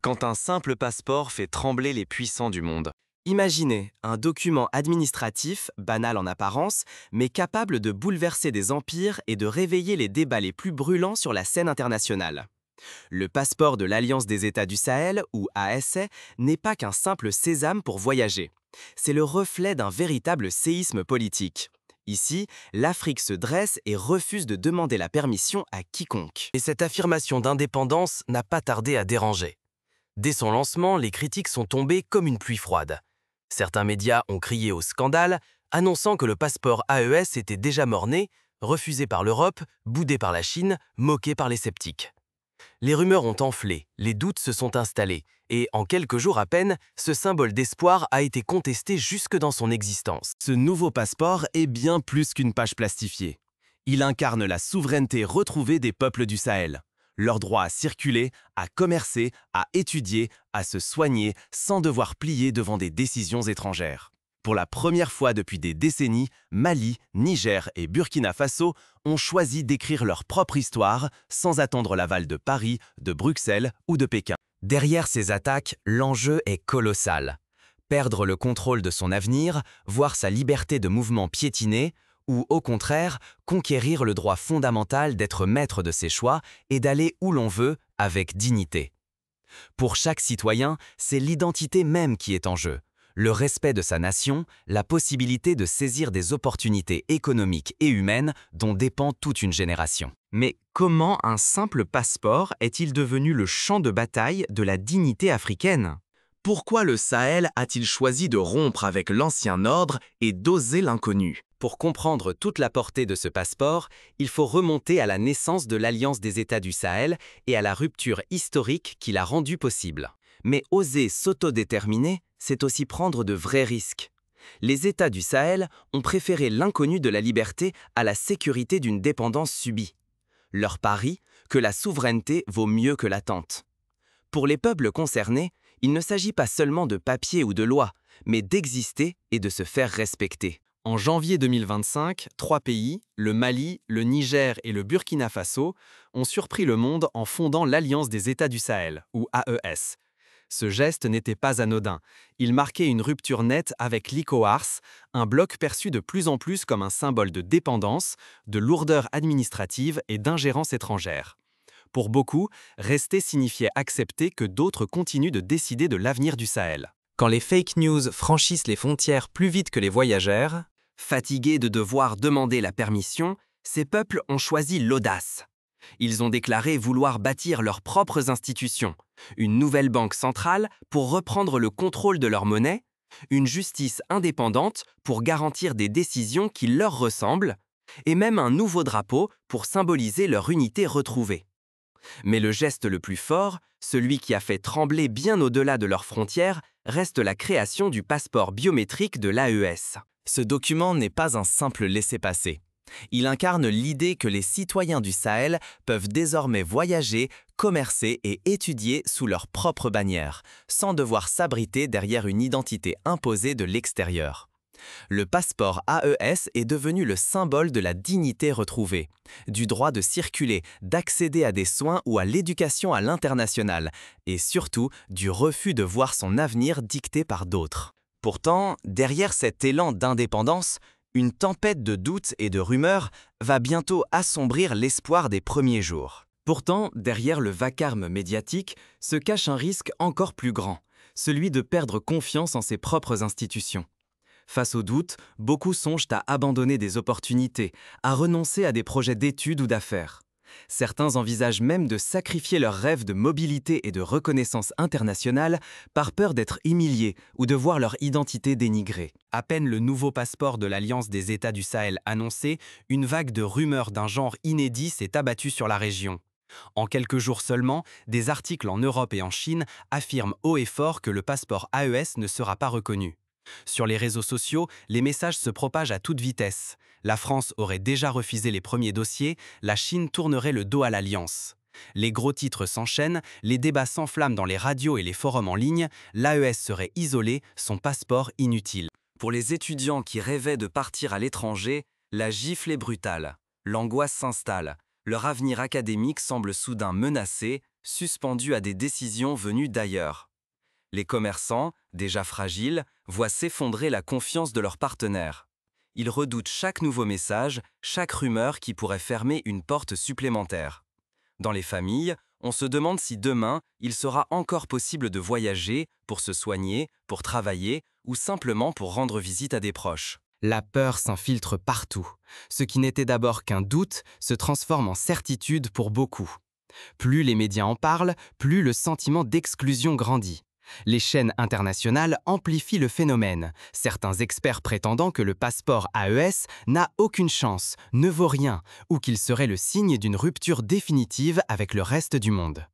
quand un simple passeport fait trembler les puissants du monde. Imaginez un document administratif, banal en apparence, mais capable de bouleverser des empires et de réveiller les débats les plus brûlants sur la scène internationale. Le passeport de l'Alliance des États du Sahel, ou ASA, n'est pas qu'un simple sésame pour voyager. C'est le reflet d'un véritable séisme politique. Ici, l'Afrique se dresse et refuse de demander la permission à quiconque. Et cette affirmation d'indépendance n'a pas tardé à déranger. Dès son lancement, les critiques sont tombées comme une pluie froide. Certains médias ont crié au scandale, annonçant que le passeport AES était déjà mort-né, refusé par l'Europe, boudé par la Chine, moqué par les sceptiques. Les rumeurs ont enflé, les doutes se sont installés, et en quelques jours à peine, ce symbole d'espoir a été contesté jusque dans son existence. Ce nouveau passeport est bien plus qu'une page plastifiée. Il incarne la souveraineté retrouvée des peuples du Sahel. Leur droit à circuler, à commercer, à étudier, à se soigner sans devoir plier devant des décisions étrangères. Pour la première fois depuis des décennies, Mali, Niger et Burkina Faso ont choisi d'écrire leur propre histoire sans attendre l'aval de Paris, de Bruxelles ou de Pékin. Derrière ces attaques, l'enjeu est colossal. Perdre le contrôle de son avenir, voir sa liberté de mouvement piétinée, ou au contraire, conquérir le droit fondamental d'être maître de ses choix et d'aller où l'on veut avec dignité. Pour chaque citoyen, c'est l'identité même qui est en jeu. Le respect de sa nation, la possibilité de saisir des opportunités économiques et humaines dont dépend toute une génération. Mais comment un simple passeport est-il devenu le champ de bataille de la dignité africaine? Pourquoi le Sahel a-t-il choisi de rompre avec l'ancien ordre et d'oser l'inconnu? Pour comprendre toute la portée de ce passeport, il faut remonter à la naissance de l'Alliance des États du Sahel et à la rupture historique qui l'a rendue possible. Mais oser s'autodéterminer, c'est aussi prendre de vrais risques. Les États du Sahel ont préféré l'inconnu de la liberté à la sécurité d'une dépendance subie. Leur pari, que la souveraineté vaut mieux que l'attente. Pour les peuples concernés, il ne s'agit pas seulement de papier ou de loi, mais d'exister et de se faire respecter. En janvier 2025, 3 pays, le Mali, le Niger et le Burkina Faso, ont surpris le monde en fondant l'Alliance des États du Sahel, ou AES. Ce geste n'était pas anodin. Il marquait une rupture nette avec l'ECOWAS, un bloc perçu de plus en plus comme un symbole de dépendance, de lourdeur administrative et d'ingérence étrangère. Pour beaucoup, rester signifiait accepter que d'autres continuent de décider de l'avenir du Sahel. Quand les fake news franchissent les frontières plus vite que les voyageurs, fatigués de devoir demander la permission, ces peuples ont choisi l'audace. Ils ont déclaré vouloir bâtir leurs propres institutions, une nouvelle banque centrale pour reprendre le contrôle de leur monnaie, une justice indépendante pour garantir des décisions qui leur ressemblent, et même un nouveau drapeau pour symboliser leur unité retrouvée. Mais le geste le plus fort, celui qui a fait trembler bien au-delà de leurs frontières, reste la création du passeport biométrique de l'AES. Ce document n'est pas un simple laissez-passer. Il incarne l'idée que les citoyens du Sahel peuvent désormais voyager, commercer et étudier sous leur propre bannière, sans devoir s'abriter derrière une identité imposée de l'extérieur. Le passeport AES est devenu le symbole de la dignité retrouvée, du droit de circuler, d'accéder à des soins ou à l'éducation à l'international, et surtout du refus de voir son avenir dicté par d'autres. Pourtant, derrière cet élan d'indépendance, une tempête de doutes et de rumeurs va bientôt assombrir l'espoir des premiers jours. Pourtant, derrière le vacarme médiatique se cache un risque encore plus grand, celui de perdre confiance en ses propres institutions. Face aux doutes, beaucoup songent à abandonner des opportunités, à renoncer à des projets d'études ou d'affaires. Certains envisagent même de sacrifier leurs rêves de mobilité et de reconnaissance internationale par peur d'être humiliés ou de voir leur identité dénigrée. À peine le nouveau passeport de l'Alliance des États du Sahel annoncé, une vague de rumeurs d'un genre inédit s'est abattue sur la région. En quelques jours seulement, des articles en Europe et en Chine affirment haut et fort que le passeport AES ne sera pas reconnu. Sur les réseaux sociaux, les messages se propagent à toute vitesse. La France aurait déjà refusé les premiers dossiers, la Chine tournerait le dos à l'Alliance. Les gros titres s'enchaînent, les débats s'enflamment dans les radios et les forums en ligne, l'AES serait isolé, son passeport inutile. Pour les étudiants qui rêvaient de partir à l'étranger, la gifle est brutale. L'angoisse s'installe. Leur avenir académique semble soudain menacé, suspendus à des décisions venues d'ailleurs. Les commerçants, déjà fragiles, voient s'effondrer la confiance de leurs partenaires. Ils redoutent chaque nouveau message, chaque rumeur qui pourrait fermer une porte supplémentaire. Dans les familles, on se demande si demain, il sera encore possible de voyager, pour se soigner, pour travailler ou simplement pour rendre visite à des proches. La peur s'infiltre partout. Ce qui n'était d'abord qu'un doute se transforme en certitude pour beaucoup. Plus les médias en parlent, plus le sentiment d'exclusion grandit. Les chaînes internationales amplifient le phénomène, certains experts prétendant que le passeport AES n'a aucune chance, ne vaut rien, ou qu'il serait le signe d'une rupture définitive avec le reste du monde.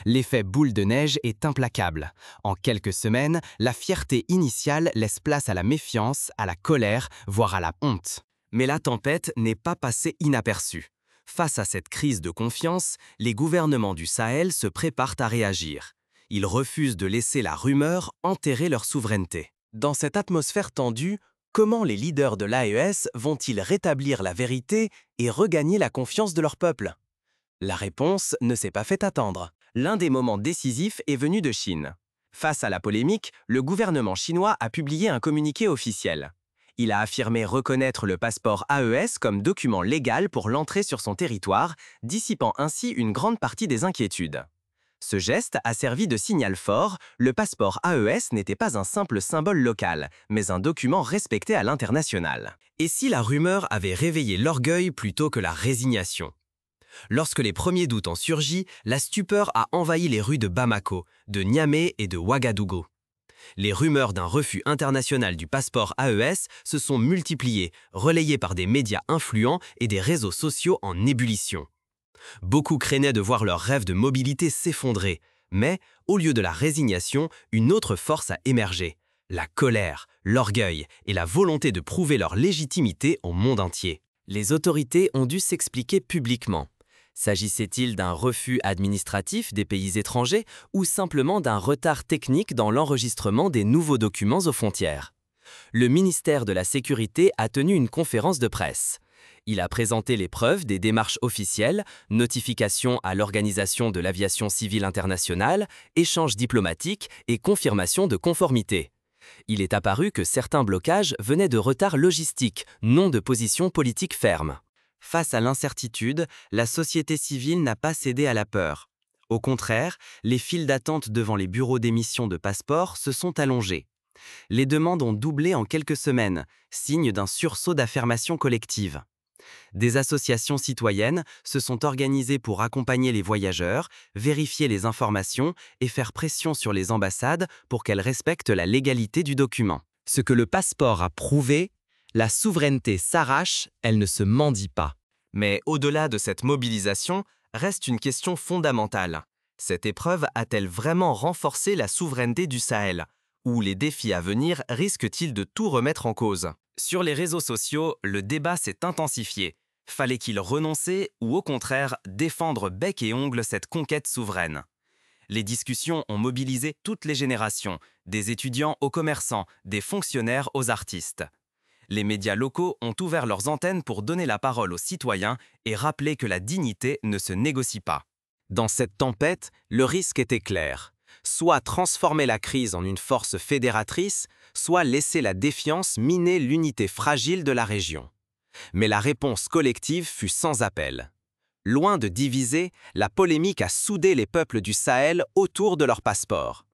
L'effet boule de neige est implacable. En quelques semaines, la fierté initiale laisse place à la méfiance, à la colère, voire à la honte. Mais la tempête n'est pas passée inaperçue. Face à cette crise de confiance, les gouvernements du Sahel se préparent à réagir. Ils refusent de laisser la rumeur enterrer leur souveraineté. Dans cette atmosphère tendue, comment les leaders de l'AES vont-ils rétablir la vérité et regagner la confiance de leur peuple? La réponse ne s'est pas fait attendre. L'un des moments décisifs est venu de Chine. Face à la polémique, le gouvernement chinois a publié un communiqué officiel. Il a affirmé reconnaître le passeport AES comme document légal pour l'entrée sur son territoire, dissipant ainsi une grande partie des inquiétudes. Ce geste a servi de signal fort, le passeport AES n'était pas un simple symbole local, mais un document respecté à l'international. Et si la rumeur avait réveillé l'orgueil plutôt que la résignation? Lorsque les premiers doutes ont surgi, la stupeur a envahi les rues de Bamako, de Niamey et de Ouagadougou. Les rumeurs d'un refus international du passeport AES se sont multipliées, relayées par des médias influents et des réseaux sociaux en ébullition. Beaucoup craignaient de voir leur rêve de mobilité s'effondrer, mais, au lieu de la résignation, une autre force a émergé. La colère, l'orgueil et la volonté de prouver leur légitimité au monde entier. Les autorités ont dû s'expliquer publiquement. S'agissait-il d'un refus administratif des pays étrangers ou simplement d'un retard technique dans l'enregistrement des nouveaux documents aux frontières? Le ministère de la Sécurité a tenu une conférence de presse. Il a présenté les preuves des démarches officielles, notification à l'Organisation de l'aviation civile internationale, échanges diplomatiques et confirmation de conformité. Il est apparu que certains blocages venaient de retards logistiques, non de positions politiques fermes. Face à l'incertitude, la société civile n'a pas cédé à la peur. Au contraire, les files d'attente devant les bureaux d'émission de passeports se sont allongées. Les demandes ont doublé en quelques semaines, signe d'un sursaut d'affirmation collective. Des associations citoyennes se sont organisées pour accompagner les voyageurs, vérifier les informations et faire pression sur les ambassades pour qu'elles respectent la légalité du document. Ce que le passeport a prouvé, la souveraineté s'arrache, elle ne se mendie pas. Mais au-delà de cette mobilisation, reste une question fondamentale. Cette épreuve a-t-elle vraiment renforcé la souveraineté du Sahel? Ou les défis à venir risquent-ils de tout remettre en cause? Sur les réseaux sociaux, le débat s'est intensifié. Fallait-il renoncer ou au contraire défendre bec et ongle cette conquête souveraine? Les discussions ont mobilisé toutes les générations, des étudiants aux commerçants, des fonctionnaires aux artistes. Les médias locaux ont ouvert leurs antennes pour donner la parole aux citoyens et rappeler que la dignité ne se négocie pas. Dans cette tempête, le risque était clair. Soit transformer la crise en une force fédératrice, soit laisser la défiance miner l'unité fragile de la région. Mais la réponse collective fut sans appel. Loin de diviser, la polémique a soudé les peuples du Sahel autour de leur passeport.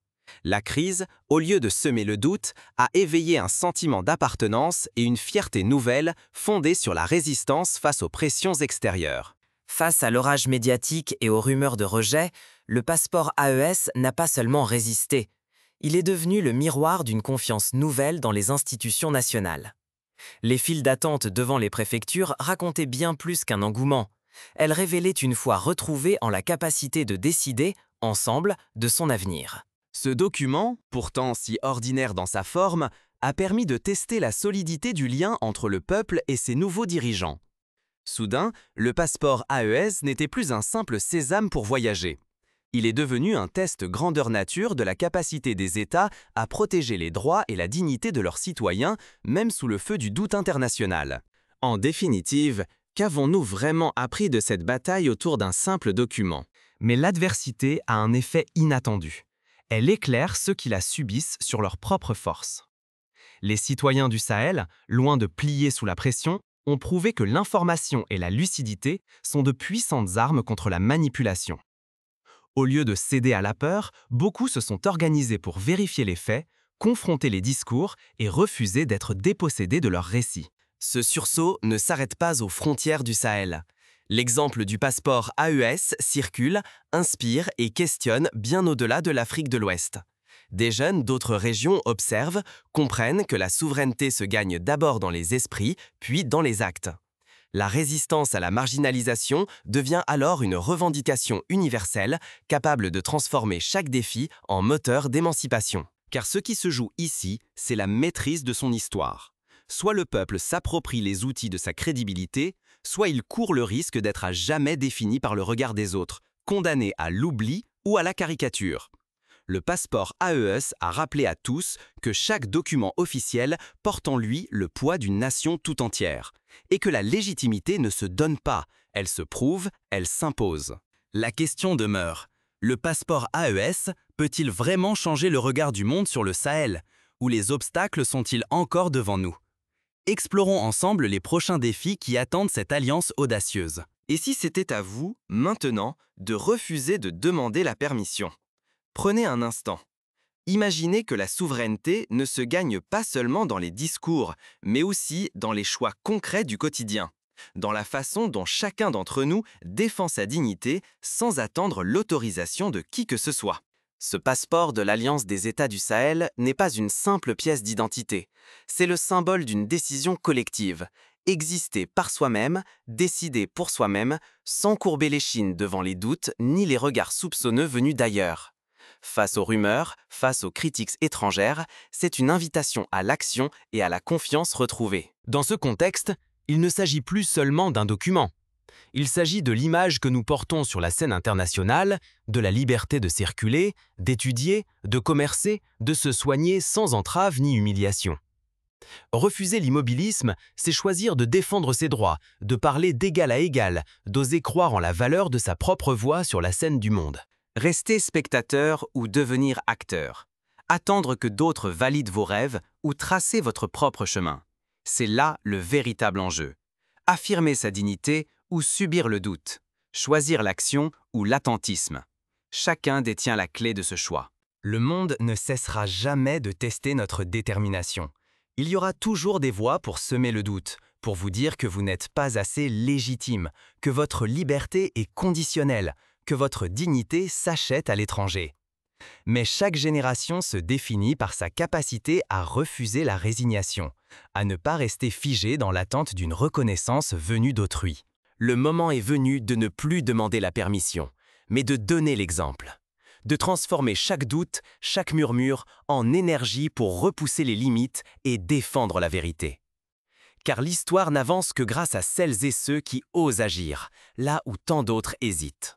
La crise, au lieu de semer le doute, a éveillé un sentiment d'appartenance et une fierté nouvelle fondée sur la résistance face aux pressions extérieures. Face à l'orage médiatique et aux rumeurs de rejet, le passeport AES n'a pas seulement résisté. Il est devenu le miroir d'une confiance nouvelle dans les institutions nationales. Les files d'attente devant les préfectures racontaient bien plus qu'un engouement. Elles révélaient une foi retrouvée en la capacité de décider, ensemble, de son avenir. Ce document, pourtant si ordinaire dans sa forme, a permis de tester la solidité du lien entre le peuple et ses nouveaux dirigeants. Soudain, le passeport AES n'était plus un simple sésame pour voyager. Il est devenu un test grandeur nature de la capacité des États à protéger les droits et la dignité de leurs citoyens, même sous le feu du doute international. En définitive, qu'avons-nous vraiment appris de cette bataille autour d'un simple document? Mais l'adversité a un effet inattendu. Elle éclaire ceux qui la subissent sur leur propre force. Les citoyens du Sahel, loin de plier sous la pression, ont prouvé que l'information et la lucidité sont de puissantes armes contre la manipulation. Au lieu de céder à la peur, beaucoup se sont organisés pour vérifier les faits, confronter les discours et refuser d'être dépossédés de leurs récits. Ce sursaut ne s'arrête pas aux frontières du Sahel. L'exemple du passeport AES circule, inspire et questionne bien au-delà de l'Afrique de l'Ouest. Des jeunes d'autres régions observent, comprennent que la souveraineté se gagne d'abord dans les esprits, puis dans les actes. La résistance à la marginalisation devient alors une revendication universelle, capable de transformer chaque défi en moteur d'émancipation. Car ce qui se joue ici, c'est la maîtrise de son histoire. Soit le peuple s'approprie les outils de sa crédibilité, soit il court le risque d'être à jamais défini par le regard des autres, condamné à l'oubli ou à la caricature. Le passeport AES a rappelé à tous que chaque document officiel porte en lui le poids d'une nation tout entière, et que la légitimité ne se donne pas, elle se prouve, elle s'impose. La question demeure, le passeport AES peut-il vraiment changer le regard du monde sur le Sahel, ou les obstacles sont-ils encore devant nous? Explorons ensemble les prochains défis qui attendent cette alliance audacieuse. Et si c'était à vous, maintenant, de refuser de demander la permission? Prenez un instant. Imaginez que la souveraineté ne se gagne pas seulement dans les discours, mais aussi dans les choix concrets du quotidien, dans la façon dont chacun d'entre nous défend sa dignité sans attendre l'autorisation de qui que ce soit. Ce passeport de l'Alliance des États du Sahel n'est pas une simple pièce d'identité, c'est le symbole d'une décision collective, exister par soi-même, décider pour soi-même, sans courber l'échine devant les doutes ni les regards soupçonneux venus d'ailleurs. Face aux rumeurs, face aux critiques étrangères, c'est une invitation à l'action et à la confiance retrouvée. Dans ce contexte, il ne s'agit plus seulement d'un document. Il s'agit de l'image que nous portons sur la scène internationale, de la liberté de circuler, d'étudier, de commercer, de se soigner sans entrave ni humiliation. Refuser l'immobilisme, c'est choisir de défendre ses droits, de parler d'égal à égal, d'oser croire en la valeur de sa propre voix sur la scène du monde. Rester spectateur ou devenir acteur. Attendre que d'autres valident vos rêves ou tracer votre propre chemin. C'est là le véritable enjeu. Affirmer sa dignité ou subir le doute. Choisir l'action ou l'attentisme. Chacun détient la clé de ce choix. Le monde ne cessera jamais de tester notre détermination. Il y aura toujours des voix pour semer le doute, pour vous dire que vous n'êtes pas assez légitime, que votre liberté est conditionnelle, que votre dignité s'achète à l'étranger. Mais chaque génération se définit par sa capacité à refuser la résignation, à ne pas rester figé dans l'attente d'une reconnaissance venue d'autrui. Le moment est venu de ne plus demander la permission, mais de donner l'exemple. De transformer chaque doute, chaque murmure en énergie pour repousser les limites et défendre la vérité. Car l'histoire n'avance que grâce à celles et ceux qui osent agir, là où tant d'autres hésitent.